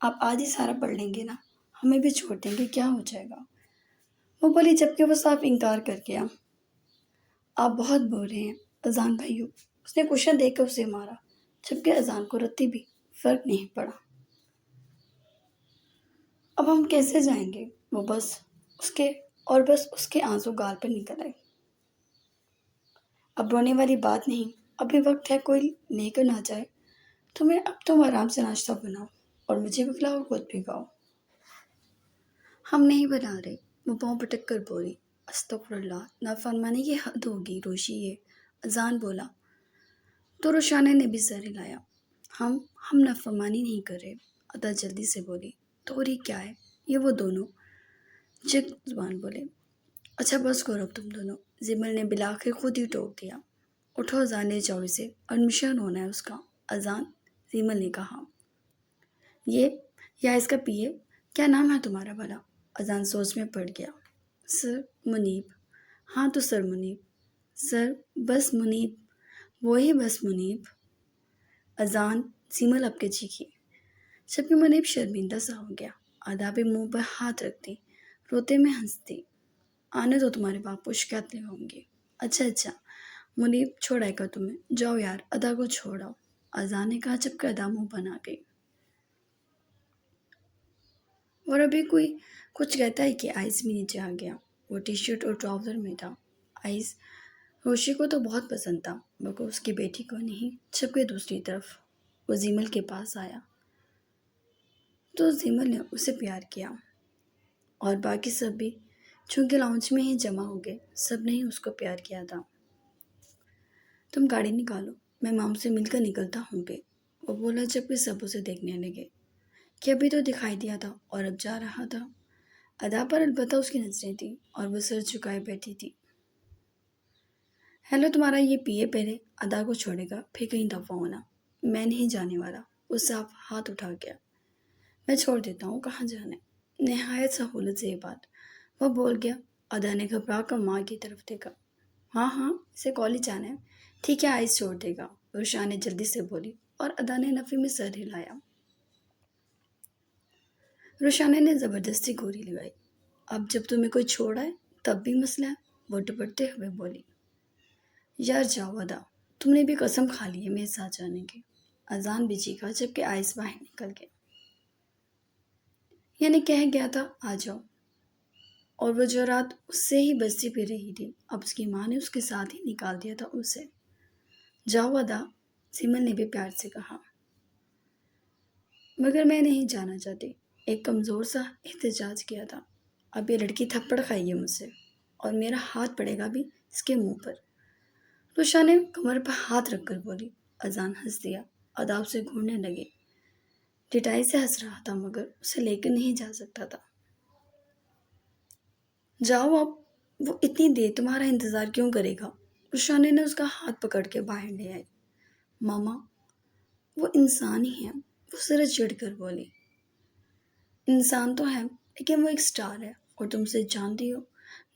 آپ آج ہی سارا پڑھ لیں گے نا، ہمیں بھی چھوڑ دیں گے، کیا ہو جائے گا؟ وہ بولی جبکہ وہ صاف انکار کر گیا۔ آپ بہت بول رہے ہیں اذان بھائیو، اس نے کوشن دے کر اسے مارا، جبکہ اذان کو رتی بھی فرق نہیں پڑا۔ اب ہم کیسے جائیں گے؟ وہ بس اس کے آنسو گال پر نکل آئے۔ اب رونے والی بات نہیں، ابھی وقت ہے، کوئی لے کر نہ جائے تمہیں، اب تم آرام سے ناشتہ بناؤ اور مجھے بھی کھلاؤ اور خود بھی گاؤ۔ ہم نہیں بنا رہے، وہ پاؤں پٹک کر بولی۔ استغفر اللہ، نافرمانی کی حد ہوگی روشی یہ، اذان بولا تو روشانے نے بھی سر ہلایا۔ ہم نافرمانی نہیں کر رہے، ادا جلدی سے بولی۔ تو اور یہ کیا ہے؟ یہ وہ دونوں چک زبان بولے۔ اچھا بس کرو اب تم دونوں، زمل نے بلاخر خود ہی ٹوک دیا۔ اٹھو اذان لے جاؤ اسے، ایڈمیشن ہونا ہے اس کا۔ اذان، زمل نے کہا۔ یہ یا اس کا پیے، کیا نام ہے تمہارا بھلا؟ اذان سوچ میں پڑ گیا۔ سر منیب۔ ہاں تو سر منیب۔ سر بس منیب، وہی بس منیب۔ اذان، زمل اب کے چیخی، جبکہ منیب شرمندہ سا ہو گیا۔ ادا بھی منہ پر ہاتھ رکھتی، روتے میں ہنستی۔ آنے تو تمہارے باپو شکایت ہوں گے۔ اچھا منیب چھوڑائے گا تمہیں، جاؤ یار ادا کو چھوڑاؤ، اذان نے کہا جبکہ ادا منہ بنا گئی۔ اور ابھی کوئی کچھ کہتا ہے کہ آئس بھی نیچے آ گیا۔ وہ ٹی شرٹ اور ٹراؤزر میں تھا۔ آئس روشی کو تو بہت پسند تھا، مگر اس کی بیٹی کو نہیں۔ جبکہ دوسری طرف وہ زمل کے پاس آیا تو زمل نے اسے پیار کیا، اور باقی سب بھی، چونکہ لاؤنج میں ہی جمع ہو گئے، سب نے ہی اس کو پیار کیا تھا۔ تم گاڑی نکالو، میں ماموں سے مل کر نکلتا ہوں گے، وہ بولا جبکہ سب اسے دیکھنے لگے کہ ابھی تو دکھائی دیا تھا اور اب جا رہا تھا۔ ادا پر البتہ اس کی نظریں تھیں اور وہ سر جھکائے بیٹھی تھی۔ ہیلو، تمہارا یہ پیے پہلے ادا کو چھوڑے گا، پھر کہیں دفعہ ہونا۔ میں نہیں جانے والا، وہ صاف ہاتھ اٹھا گیا۔ میں چھوڑ دیتا ہوں، کہاں جانا ہے؟ نہایت سہولت سے یہ بات وہ بول گیا۔ ادا نے گھبرا کر ماں کی طرف دیکھا۔ ہاں اسے کالج جانا ہے، ٹھیک ہے آئس چھوڑ دے گا، روشان نے جلدی سے بولی، اور ادا نے نفی میں سر ہلایا۔ روشانہ نے زبردستی گوری لگائی۔ اب جب تمہیں کوئی چھوڑا ہے تب بھی مسئلہ ہے، وہ ڈپٹتے ہوئے بولی۔ یار جاؤ ادا، تم نے بھی قسم کھا لی ہے میرے ساتھ جانے کی، اذان بھی چیخا جبکہ آئس باہر نکل گیا۔ یعنی کہہ گیا تھا آ جاؤ، اور وہ جو رات اس سے ہی بستی پہ رہی تھی، اب اس کی ماں نے اس کے ساتھ ہی نکال دیا تھا اسے۔ جاؤ ادا، سمن نے بھی پیار سے کہا۔ مگر میں نہیں جانا چاہتی، ایک کمزور سا احتجاج کیا تھا۔ اب یہ لڑکی تھپڑ کھائیے مجھ سے، اور میرا ہاتھ پڑے گا بھی اس کے منہ پر، روشان نے کمر پر ہاتھ رکھ کر بولی۔ اذان ہنس دیا، ادا اسے گھورنے لگے، ٹٹائی سے ہنس رہا تھا مگر اسے لے کر نہیں جا سکتا تھا۔ جاؤ اب، وہ اتنی دیر تمہارا انتظار کیوں کرے گا؟ روشانے نے اس کا ہاتھ پکڑ کے باہر لے آئی۔ ماما، وہ انسان ہی ہے، وہ سر چڑھ کر بولی۔ انسان تو ہے لیکن وہ ایک سٹار ہے، اور تم سے جانتی ہو،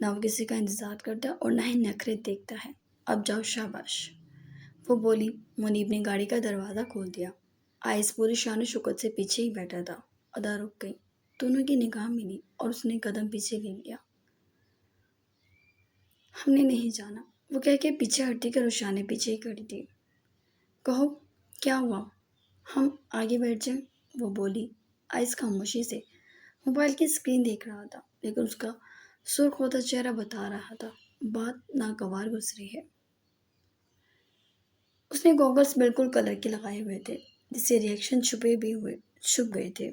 نہ وہ کسی کا انتظار کرتا اور نہ ہی نخرے دیکھتا ہے۔ اب جاؤ، شاباش، وہ بولی۔ منیب نے گاڑی کا دروازہ کھول دیا۔ آئس پوری شان و شوکت سے پیچھے ہی بیٹھا تھا۔ ادا رک گئی، دونوں کی نگاہ ملی اور اس نے قدم پیچھے لے لیا۔ ہم نے نہیں جانا، وہ کہہ کے پیچھے ہٹی کہ روشانے پیچھے ہی کھڑی تھی۔ کہو کیا ہوا؟ ہم آگے بیٹھ جائیں، وہ بولی۔ آئس خاموشی سے موبائل کی اسکرین دیکھ رہا تھا، لیکن اس کا سرخ ہوتا چہرہ بتا رہا تھا بات ناگوار گزری ہے۔ اس نے گوگلز بالکل کلر کے لگائے ہوئے تھے، جس سے ریئیکشن چھپ گئے تھے۔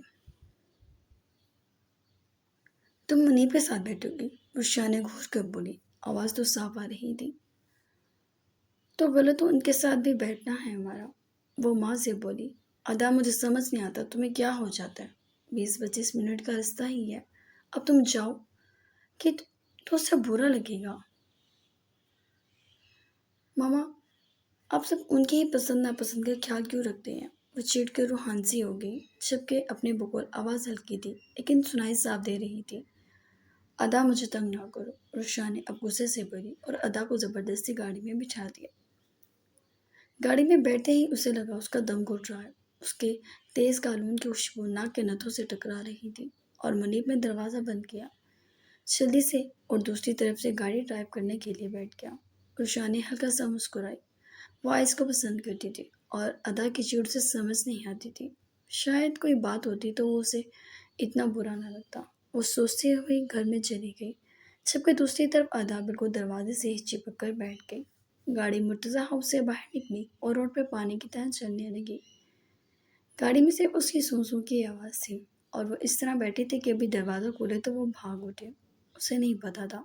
تم منیب کے ساتھ بیٹھو گی؟ روشان نے گھور کر بولی، آواز تو صاف آ رہی تھی۔ تو غلط تو ان کے ساتھ بھی بیٹھنا ہے ہمارا، وہ ماں سے بولی۔ ادا، مجھے سمجھ نہیں آتا تمہیں کیا ہو جاتا ہے، 20-25 منٹ کا رستہ ہی ہے، اب تم جاؤ کہ تو اس سے برا لگے گا۔ ماما، آپ سب ان کی ہی پسند ناپسند کا خیال کیوں رکھتے ہیں؟ وہ چیڑ کر روحان سی ہو گئی، جبکہ اپنے بقول آواز ہلکی تھی لیکن سنائی صاف دے رہی تھی۔ ادا، مجھے تنگ نہ کرو، روشان نے اب غصے سے بولی اور ادا کو زبردستی گاڑی میں بٹھا دیا۔ گاڑی میں بیٹھتے ہی اسے لگا اس کا دم گھٹ رہا ہے، اس کے تیز قالون کی خوشبو ناک کے نتھوں سے ٹکرا رہی تھی اور منیب نے دروازہ بند کیا جلدی سے اور دوسری طرف سے گاڑی ڈرائیو کرنے کے لیے بیٹھ گیا۔ روشانی ہلکا سا مسکرائی۔ وہ آئس کو پسند کرتی تھی اور ادا کی چیڑ سے سمجھ نہیں آتی تھی۔ شاید کوئی بات ہوتی تو وہ اسے اتنا برا نہ لگتا۔ وہ سوچتی ہوئی گھر میں چلی گئی جبکہ دوسری طرف ادا بالکل دروازے سے ہی چپک کر بیٹھ گئی۔ گاڑی مرتضیٰ ہاؤس سے باہر نکلی اور روڈ پہ پانی کی طرح چلنے لگی۔ گاڑی میں صرف اس کی سوں سوں کی آواز تھی اور وہ اس طرح بیٹھی تھی کہ ابھی دروازہ کھولے تو وہ بھاگ اٹھے۔ اسے نہیں پتا تھا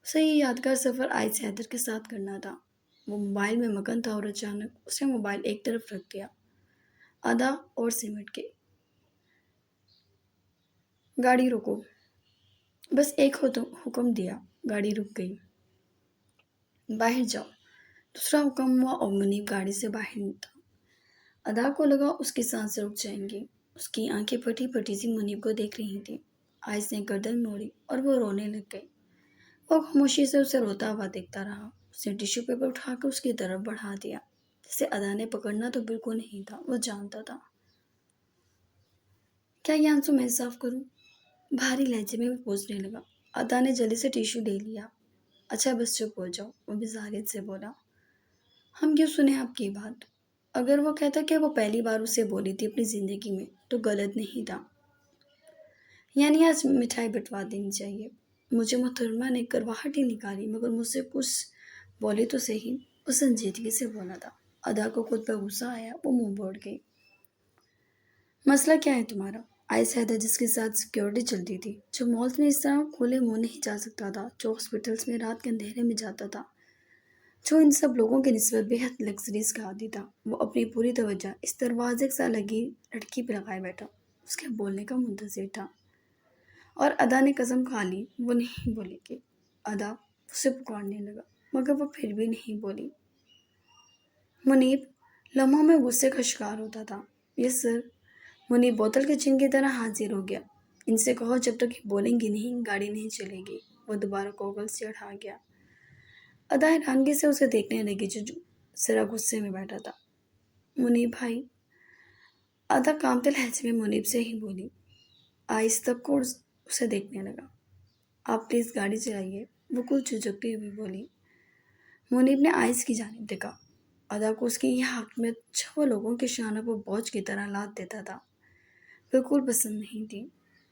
اسے یہ یادگار سفر آئس حیدر کے ساتھ کرنا تھا۔ وہ موبائل میں مگن تھا اور اچانک اس نے موبائل ایک طرف رکھ دیا۔ ادا اور سمٹ کے گاڑی روکو، بس ایک حکم دیا۔ گاڑی رک گئی۔ باہر جاؤ، دوسرا حکم ہوا اور منیب گاڑی سے باہر نکلا۔ ادا کو لگا اس کی سانسیں رک جائیں گی۔ اس کی آنکھیں پھٹی پھٹی سی منیب کو دیکھ رہی تھیں۔ آئس نے گردن موڑی اور وہ رونے لگ گئی۔ وہ خاموشی سے اسے روتا ہوا دیکھتا رہا۔ اس نے ٹیشو پیپر اٹھا کر اس کی طرف بڑھا دیا۔ جسے ادا نے پکڑنا تو بالکل نہیں تھا، وہ جانتا تھا۔ کیا یہ آنسو میں صاف کروں؟ بھاری لہجے میں وہ پوچھنے لگا۔ ادا نے جلدی سے ٹیشو لے لیا۔ اچھا بس چپ ہو جاؤ، وہ بزاریت سے بولا۔ ہم کیوں سنیں آپ کی بات؟ اگر وہ کہتا کہ وہ پہلی بار اسے بولی تھی اپنی زندگی میں تو غلط نہیں تھا۔ یعنی آج مٹھائی بٹوا دینی چاہیے۔ مجھے محترمہ نے کرواہٹ ہی نکالی مگر مجھ سے کچھ بولے تو صحیح، وہ سنجیدگی سے بولا تھا۔ ادا کو خود پہ غصہ آیا، وہ منہ موڑ گئی۔ مسئلہ کیا ہے تمہارا؟ آئس حیدر جس کے ساتھ سیکیورٹی چلتی تھی، جو مالز میں اس طرح کھلے منہ نہیں جا سکتا تھا، جو ہاسپٹلس میں رات کے اندھیرے میں جاتا تھا، جو ان سب لوگوں کے نسبت بے حد لگژریز کا عادی تھا، وہ اپنی پوری توجہ اس دروازے سے لگی لڑکی پہ لگائے بیٹھا، اس کے بولنے کا منتظر تھا۔ اور ادا نے قسم کھا لی وہ نہیں بولے گی۔ ادا اسے پکارنے لگا مگر وہ پھر بھی نہیں بولی۔ منیب لمحوں میں غصے کا شکار ہوتا تھا۔ یس سر، منیب بوتل کے چین کی طرح حاضر ہو گیا۔ ان سے کہو جب تک یہ بولیں گی نہیں گاڑی نہیں چلے گی۔ وہ دوبارہ گوگل سے اٹھا گیا۔ ادا حیرانگی سے اسے دیکھنے لگی جو ذرا غصے میں بیٹھا تھا۔ منیب بھائی، ادا کانپتے لہجے میں منیب سے ہی بولی۔ آئس تب کو اسے دیکھنے لگا۔ آپ پلیز گاڑی چلائیے، وہ کچھ جھجکتی ہوئی بولی۔ منیب نے آئس کی جانب دیکھا۔ ادا کو اس کی یہ حاکمیت جو وہ لوگوں کے شانوں پر بوجھ کی طرح لاد دیتا تھا بالکل پسند نہیں تھی۔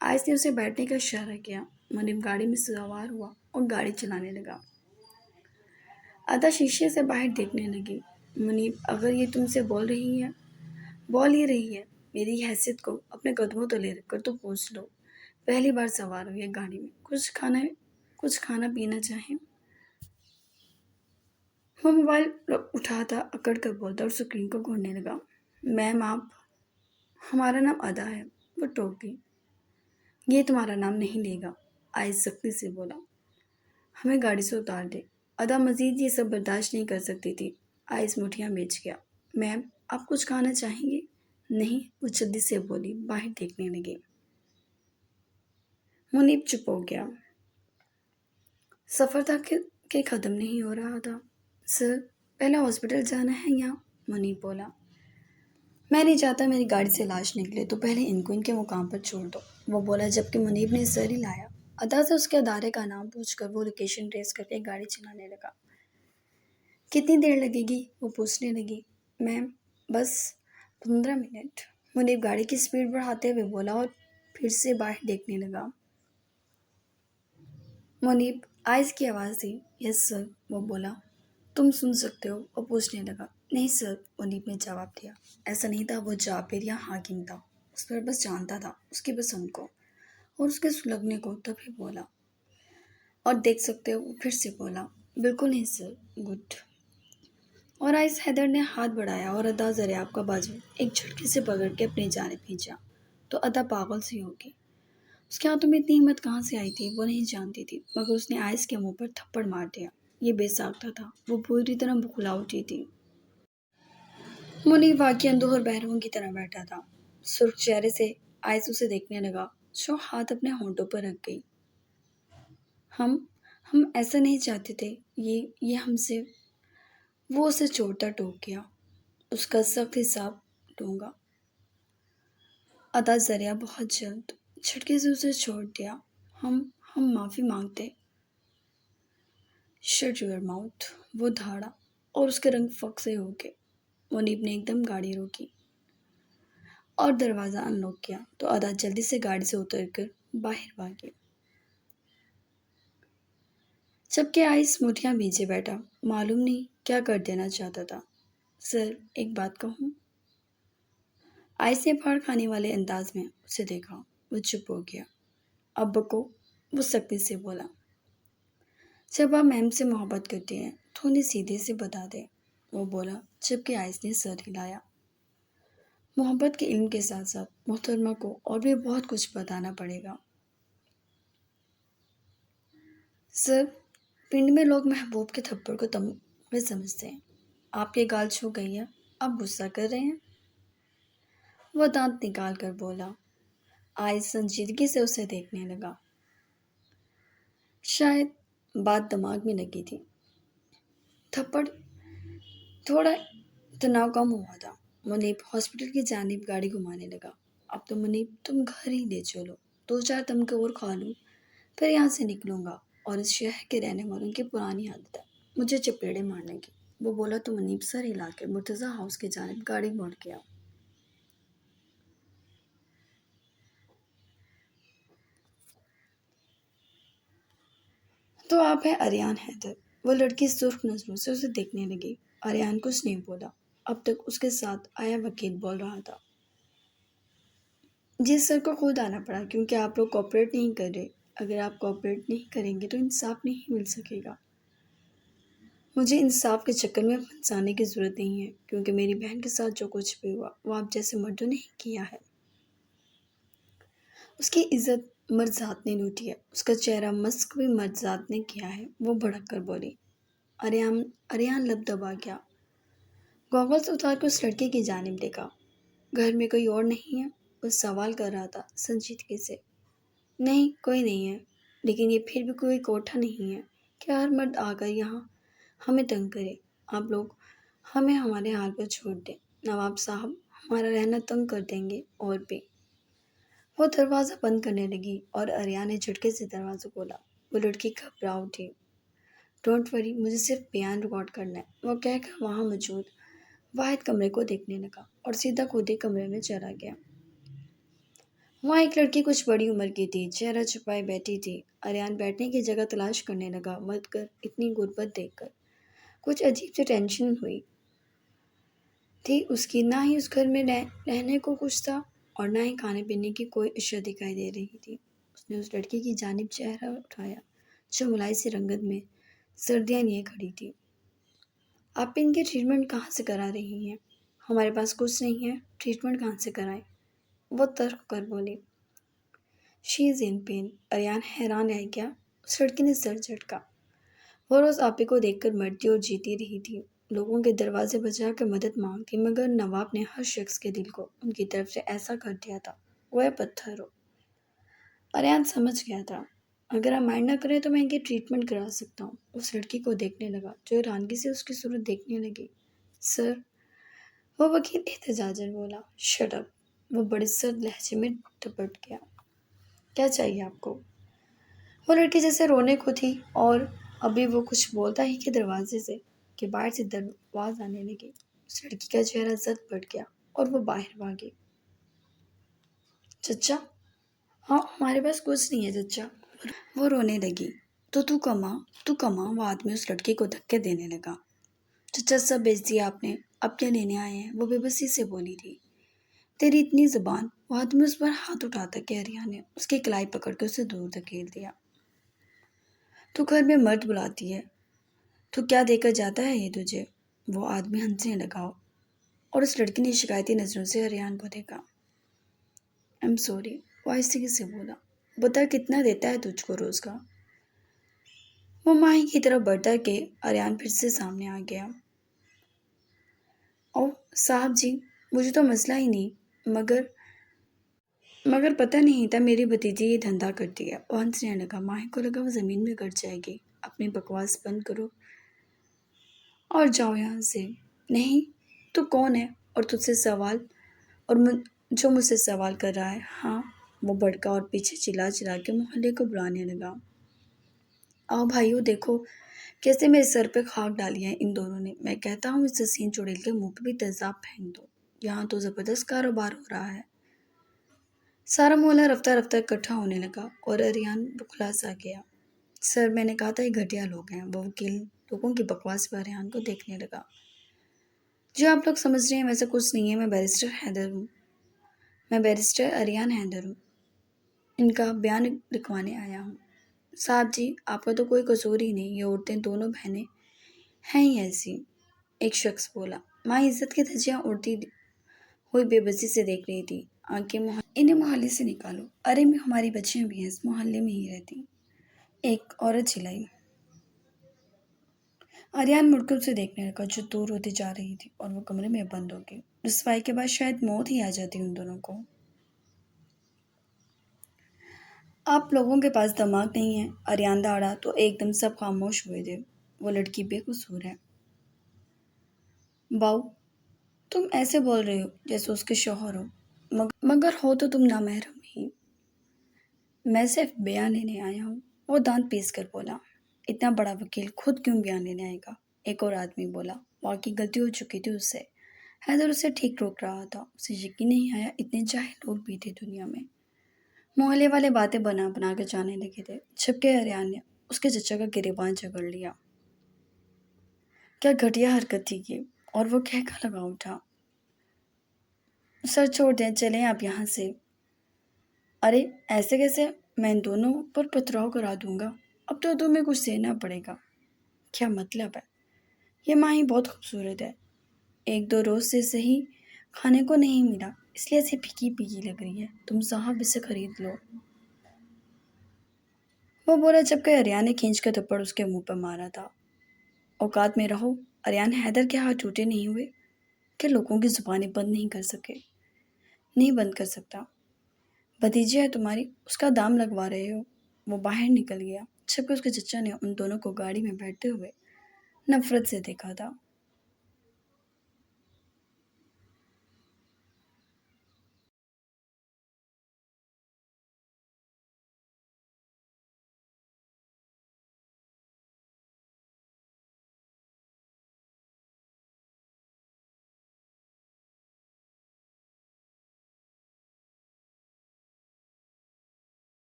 آئس نے اسے بیٹھنے کا اشارہ کیا۔ منیب گاڑی میں سوار ہوا اور گاڑی چلانے لگا۔ ادا شیشے سے باہر دیکھنے لگی۔ منیب اگر یہ تم سے بول ہی رہی ہے میری حیثیت کو اپنے قدموں تلے رکھ کر تو پوچھ لو، پہلی بار سوار ہوئی ہے گاڑی میں، کچھ کھانا پینا چاہیں؟ وہ موبائل اٹھاتا اکڑ کر بولتا اور سکرین کو گھورنے لگا۔ میم ہمارا نام ادا ہے، وہ ٹوک گئی۔ یہ تمہارا نام نہیں لے گا، آئس سختی سے بولا۔ ہمیں گاڑی سے اتار دے۔ ادا مزید یہ سب برداشت نہیں کر سکتی تھی۔ آئس مٹھیاں بیچ گیا۔ میم آپ کچھ کھانا چاہیں گے؟ نہیں، وہ جلدی سے بولی، باہر دیکھنے لگی۔ منیب چپ ہو گیا۔ سفر تھا کہ ختم نہیں ہو رہا تھا۔ سر پہلے ہاسپٹل جانا ہے یا؟ منیب بولا۔ میں نہیں چاہتا میری گاڑی سے لاش نکلے تو پہلے ان کو ان کے مقام پر چھوڑ دو، وہ بولا جبکہ منیب نے سر ہلایا۔ ادا سے اس کے ادارے کا نام پوچھ کر وہ لوکیشن ٹریس کر کے گاڑی چلانے لگا۔ کتنی دیر لگے گی؟ وہ پوچھنے لگی۔ میم بس 15 منٹ، منیب گاڑی کی سپیڈ بڑھاتے ہوئے بولا اور پھر سے باہر دیکھنے لگا۔ منیب آئس کی آواز تھی۔ یس سر، وہ بولا۔ تم سن سکتے ہو؟ وہ پوچھنے لگا۔ نہیں سر، منیب نے جواب دیا۔ ایسا نہیں تھا وہ جابر یا حاکم تھا، اس پر بس جانتا تھا اس کی پسند کو اور اس کے سلگنے کو، تبھی بولا۔ اور دیکھ سکتے ہو؟ وہ پھر سے بولا۔ بالکل نہیں سر، گڈ۔ اور آئس حیدر نے ہاتھ بڑھایا اور ادا زریاب کا بازو ایک جھٹکے سے پکڑ کے اپنی جانب کھینچا تو ادا پاگل سی ہوگی۔ اس کے ہاتھوں میں اتنی ہمت کہاں سے آئی تھی وہ نہیں جانتی تھی مگر اس نے آئس کے منہ پر تھپڑ مار دیا۔ یہ بے ساختہ تھا، وہ پوری طرح بکھلا اٹھی تھی۔ منیب واقعی اندوہ اور بحروں کی طرح بیٹھا تھا۔ سرخ چہرے سے آئس اسے دیکھنے لگا جو ہاتھ اپنے ہونٹوں پر رکھ گئی۔ ہم ایسا نہیں چاہتے تھے، یہ ہم سے، وہ اسے چھوڑتا ٹوک گیا۔ اس کا سخت حساب لوں گا۔ ادا ذریعہ بہت جلد جھٹکے سے اسے چھوڑ دیا۔ ہم ہم معافی مانگتے۔ شٹ یور ماؤتھ، وہ دھاڑا اور اس کے رنگ فق سے ہو گئے۔ منیب نے ایک دم گاڑی روکی اور دروازہ انلوک کیا تو ادا جلدی سے گاڑی سے اتر کر باہر بھاگی، جبکہ آئس مٹھیاں بھیجے بیٹھا معلوم نہیں کیا کر دینا چاہتا تھا۔ سر، ایک بات کہوں؟ آئس نے پھاڑ کھانے والے انداز میں اسے دیکھا۔ وہ چپ ہو گیا۔ اب بکو، وہ سختی سے بولا۔ جب آپ میم سے محبت کرتے ہیں تو انہیں سیدھے سے بتا دیں، وہ بولا، جبکہ آئس نے سر ہلایا۔ محبت کے علم کے ساتھ ساتھ محترمہ کو اور بھی بہت کچھ بتانا پڑے گا۔ سر، پنڈ میں لوگ محبوب کے تھپڑ کو تمغے سمجھتے ہیں۔ آپ کے گال چھو گئی ہے، آپ غصہ کر رہے ہیں؟ وہ دانت نکال کر بولا۔ آئس سنجیدگی سے اسے دیکھنے لگا۔ شاید بات دماغ میں لگی تھی۔ تھپڑ تھوڑا تناؤ کم ہوا تھا۔ منیب ہاسپٹل کی جانب گاڑی گھمانے لگا۔ اب تو منیب تم گھر ہی لے چلو، 2-4 تمغے اور کھا لوں، پھر یہاں سے نکلوں گا۔ اور اس شہر کے رہنے والوں کی پرانی عادت ہے مجھے چپیڑے مارنے کی، وہ بولا تو منیب سر ہلا کے مرتضی ہاؤس کی جانب گاڑی موڑ گیا۔ تو آپ ہیں اریان حیدر؟ وہ لڑکی سرخ نظروں سے اسے دیکھنے لگی۔ اریان کچھ نہیں بولا۔ اب تک اس کے ساتھ آیا وکیل بول رہا تھا۔ جی سر کو خود آنا پڑا کیونکہ آپ لوگ کوآپریٹ نہیں کر رہے۔ اگر آپ کوآپریٹ نہیں کریں گے تو انصاف نہیں مل سکے گا۔ مجھے انصاف کے چکر میں پھنسانے کی ضرورت نہیں ہے کیونکہ میری بہن کے ساتھ جو کچھ بھی ہوا وہ آپ جیسے مردوں نے ہی کیا ہے۔ اس کی عزت مرد ذات نے لوٹی ہے، اس کا چہرہ مسخ بھی مرد ذات نے کیا ہے، وہ بھڑک کر بولی۔ اریان لب دبا گیا۔ گوگلز اتار کر اس لڑکی کی جانب دیکھا۔ گھر میں کوئی اور نہیں ہے؟ وہ سوال کر رہا تھا سنجیدگی سے۔ نہیں، کوئی نہیں ہے، لیکن یہ پھر بھی کوئی کوٹھا نہیں ہے کہ ہر مرد آ کر یہاں ہمیں تنگ کرے۔ آپ لوگ ہمیں ہمارے حال پر چھوڑ دیں، نواب صاحب ہمارا رہنا تنگ کر دیں گے اور بھی۔ وہ دروازہ بند کرنے لگی اور اریان نے جھٹکے سے دروازہ کھولا۔ وہ لڑکی گھبرا اٹھی۔ ڈونٹ وری، مجھے صرف بیان ریکارڈ کرنا ہے، وہ کہہ کر وہاں موجود واحد کمرے کو دیکھنے لگا اور سیدھا خود ہی کمرے میں چلا گیا۔ وہاں ایک لڑکی کچھ بڑی عمر کی تھی، چہرہ چھپائے بیٹھی تھی۔ اریان بیٹھنے کی جگہ تلاش کرنے لگا۔ مرد کر اتنی غربت دیکھ کر کچھ عجیب سی ٹینشن ہوئی تھی اس کی۔ نہ ہی اس گھر میں رہنے کو کچھ تھا اور نہ ہی کھانے پینے کی کوئی اشیاء دکھائی دے رہی تھی۔ اس نے اس لڑکی کی جانب چہرہ اٹھایا جو ملائی سی رنگت میں سردیاں لیے کھڑی تھی۔ آپ ان کی ٹریٹمنٹ کہاں سے کرا رہی ہیں؟ ہمارے پاس کچھ نہیں ہے، ٹریٹمنٹ کہاں سے کرائیں؟ وہ ترک کر بولی۔ شی از ان پین۔ اریان حیران رہ گیا۔ اس لڑکی نے سر جھٹکا۔ وہ روز آپے کو دیکھ کر مرتی اور جیتی رہی تھی، لوگوں کے دروازے بجا کر مدد مانگتی، مگر نواب نے ہر شخص کے دل کو ان کی طرف سے ایسا کر دیا تھا گویا پتھر ہو۔ اریان سمجھ گیا تھا، اگر آپ مائنڈ نہ کریں تو میں ان کی ٹریٹمنٹ کرا سکتا ہوں۔ اس لڑکی کو دیکھنے لگا جو حیرانگی سے اس کی صورت دیکھنے لگی۔ سر، وہ وکیل احتجاجاً بولا۔ شٹ اپ، وہ بڑے سرد لہجے میں ٹپٹ گیا۔ کیا چاہیے آپ کو؟ وہ لڑکی جیسے رونے کو تھی اور ابھی وہ کچھ بولتا ہی کہ دروازے سے کہ باہر سے آواز آنے لگی۔ اس لڑکی کا چہرہ زد پڑ گیا اور وہ باہر بھاگی۔ چچا؟ ہاں، ہمارے پاس کچھ نہیں ہے چچا، وہ رونے لگی۔ تو کما، وہ آدمی اس لڑکی کو دھکے دینے لگا۔ چچا سب بیچ دیا آپ نے، اب کیا لینے آئے ہیں؟ وہ بے بسی سے بولی تھی۔ تیری اتنی زبان، وہ آدمی اس پر ہاتھ اٹھاتا کہ اریان نے اس کی کلائی پکڑ کے اسے دور دھکیل دیا۔ تو گھر میں مرد بلاتی ہے تو کیا دے کر جاتا ہے یہ تجھے؟ وہ آدمی ہنسنے لگا اور اس لڑکی نے شکایتی نظروں سے اریان کو دیکھا۔ ایم سوری، وہ آہستگی سے بولا۔ بتا کتنا دیتا ہے تجھ کو روز کا؟ وہ ماہی کی طرف بڑھتا کہ اریان پھر سے سامنے آ گیا۔ اوہ صاحب جی، مجھے تو مسئلہ ہی نہیں، مگر پتہ نہیں تھا میری بھتیجی یہ دھندا کرتی ہے۔ وہ ہنسنے لگا۔ ماہی کو لگا وہ زمین میں گڑ جائے گی۔ اپنی بکواس بند کرو اور جاؤ یہاں سے۔ نہیں، تو کون ہے اور تجھ سے سوال جو مجھ سے سوال کر رہا ہے؟ ہاں، وہ بھڑکا اور پیچھے چلا چلا کے محلے کو بلانے لگا۔ آؤ بھائیو دیکھو کیسے میرے سر پہ خاک ڈالی ہے ان دونوں نے۔ میں کہتا ہوں اس حسین چڑیل کے منہ پہ بھی تیزاب پھینک دو، یہاں تو زبردست کاروبار ہو رہا ہے۔ سارا محلہ رفتہ رفتہ اکٹھا ہونے لگا اور اریان بکھلا سا گیا۔ سر، میں نے کہا تھا یہ گھٹیا لوگ ہیں۔ وہ وکیل لوگوں کی بکواس پر اریان کو دیکھنے لگا۔ جو آپ لوگ سمجھ رہے ہیں ویسا کچھ نہیں ہے۔ میں بیرسٹر اریان حیدر ہوں، ان کا بیان لکھوانے آیا ہوں۔ صاحب جی، آپ کا تو کوئی قصور ہی نہیں، یہ عورتیں دونوں بہنیں ہیں ہی ایسی، ایک شخص بولا۔ ماں عزت کی دھجیاں اڑتی ہوئی بے بسی سے دیکھ رہی تھی۔ انہیں محلے سے نکالو۔ ارے ہماری بچیاں بھی ہیں، اس محلے میں ہی رہتی، ایک عورت چلائی۔ اریان مڑ کر اسے دیکھنے لگا جو دور ہوتی جا رہی تھی اور وہ کمرے میں بند ہو گئی۔ رسوائی کے بعد شاید موت ہی آ جاتی ان دونوں کو۔ آپ لوگوں کے پاس دماغ نہیں ہے؟ اریان داڑا تو ایک دم سب خاموش ہوئے تھے۔ وہ لڑکی بے قصور ہے۔ باؤ، تم ایسے بول رہے ہو جیسے اس کے شوہر ہو، مگر ہو تو تم نامحرم ہی۔ میں صرف بیان لینے آیا ہوں، وہ دانت پیس کر بولا۔ اتنا بڑا وکیل خود کیوں بیان لینے آئے گا؟ ایک اور آدمی بولا۔ واقعی غلطی ہو چکی تھی اس سے۔ حیدر اسے ٹھیک روک رہا تھا۔ اسے یقین نہیں آیا اتنے جاہل لوگ بھی تھے دنیا میں۔ محلے والے باتیں بنا بنا کے جانے لگے تھے۔ چھپکے اریان نے اس کے چچا کا گریبان جکڑ لیا۔ کیا گھٹیا حرکت تھی یہ! اور وہ کہہ لگا اٹھا۔ سر چھوڑ دیں، چلیں آپ یہاں سے۔ ارے ایسے کیسے؟ میں ان دونوں پر پتھراؤ کرا دوں گا۔ اب تو تمہیں کچھ دینا پڑے گا۔ کیا مطلب ہے؟ یہ ماہی بہت خوبصورت ہے، ایک دو روز سے صحیح کھانے کو نہیں ملا، اس لیے اسے پھیکی پھیکی لگ رہی ہے۔ تم صاحب اسے خرید لو۔ وہ بولا جبکہ اریان نے کھینچ کر تھپڑ اس کے منہ پر مارا تھا۔ اوقات میں رہو۔ اریان حیدر کے ہاتھ ٹوٹے نہیں ہوئے کہ لوگوں کی زبانیں بند نہیں کر سکے؟ نہیں بند کر سکتا۔ بھتیجی ہے تمہاری، اس کا دام لگوا رہے ہو؟ وہ باہر نکل گیا جبکہ اس کے چچا نے ان دونوں کو گاڑی میں بیٹھتے ہوئے نفرت سے دیکھا تھا۔